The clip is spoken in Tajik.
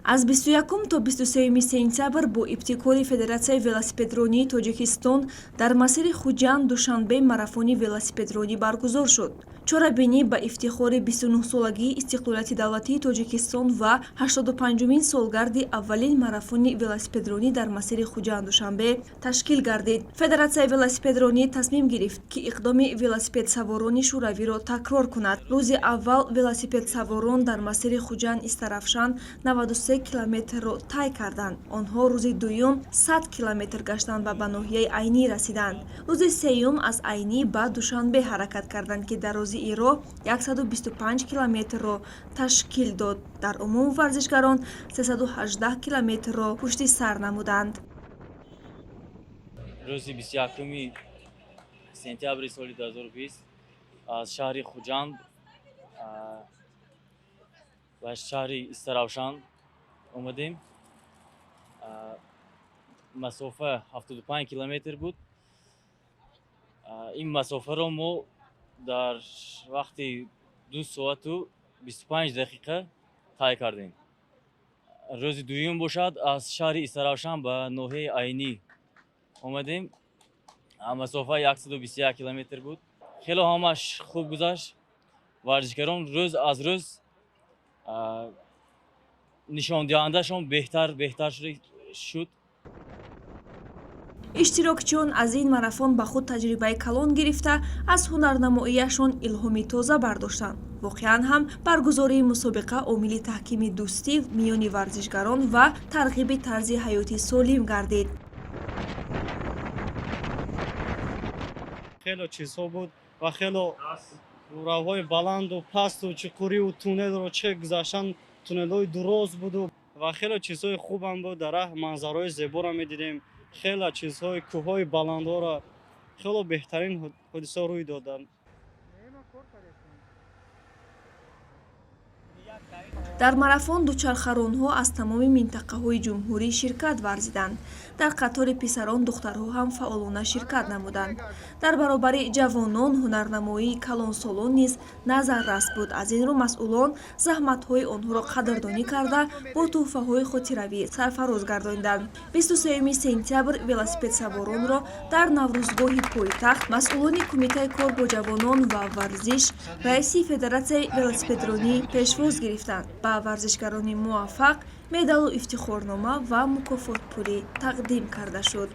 аз 21 то 23 сентябр бо ибтикори Федератсияи велосипедронии Тоҷикистон дар масири Хуҷанд Душанбе марафони велосипедронӣ баргузор шуд. Чорабинӣ ба ифтихори 29-солагии истиқлолияти давлатии Тоҷикистон ва 85-умин солгарди аввалин марафони велосипедронӣ дар масири Хуҷанд Душанбе ташкил гардид. Федератсияи велосипедронӣ тасмим гирифт, ки иқдоми велосипедсаворони шӯравиро такрор кунад. Рӯзи аввал велосипедсаворон дар масири Хуҷанд Истарафшан 93 километрро тай карданд. Онҳо рӯзи дуюм 100 километр гаштанд ва ба ноҳияи Айнӣ расиданд. Рӯзи сеюм аз Айнӣ ба Душанбе ҳаракат карданд, ки дарозии роҳ 125 километрро ташкил дод. Дар умум варзишгарон 318 километрро пушти сар намуданд. рӯзи 21 сентябри соли 2020 аз шаҳри Хуҷанд ва шаҳри Истаравшан омадем. масофа 75 километр буд. ин масофаро мо дар вақти 2 соату 25 дақиқа тай кардем. рӯзи дуюм бошад, аз шаҳри Истаравшан ба ноҳияи Айнӣ омадем. масофа 121 километр буд. хело ҳамаш хуб гузашт. варзишгарон рӯз аз рӯз нишондиҳандашон беҳтар шуд. иштирокчиён аз ин марафон ба худ таҷрибаи калон гирифта, аз ҳунарнамоияшон илҳоми тоза бардоштанд. воқеан ҳам баргузории мусобиқа омили таҳкими дӯстӣ миёни варзишгарон ва тарғиби тарзи ҳаёти солим гардид. хело чизҳо буд ва хело равҳои баланду пасту чуқуриву туннелро че гузаштан, туннелҳои дуроз буду ва хело чизҳои хубам буд. дар раҳ манзараҳои зеборо медидем. хело чизҳои кӯҳҳои баландҳоро, хело беҳтарин ҳодисаҳо рӯй доданд. дар марафон дучархаронҳо аз тамоми минтақаҳои ҷумҳурӣ ширкат варзиданд. дар қатори писарон духтарҳо ҳам фаъолона ширкат намуданд. дар баробари ҷавонон ҳунарнамоии калонсолон низ назаррас буд. аз ин рӯ масъулон заҳматҳои онҳоро қадрдонӣ карда бо тӯҳфаҳои хотиравӣ сарфароз гардонинданд. 23 сентябр велосипедсаворонро дар наврӯзгоҳи пойтахт масъулони кумитаи кор бо ҷавонон ва варзиш, раиси Федератсияи велосипедронӣ пешвоз гирифтанд. ба варзишгарони муваффақ медалу ифтихорнома ва мукофотпулӣ тақдим карда шуд.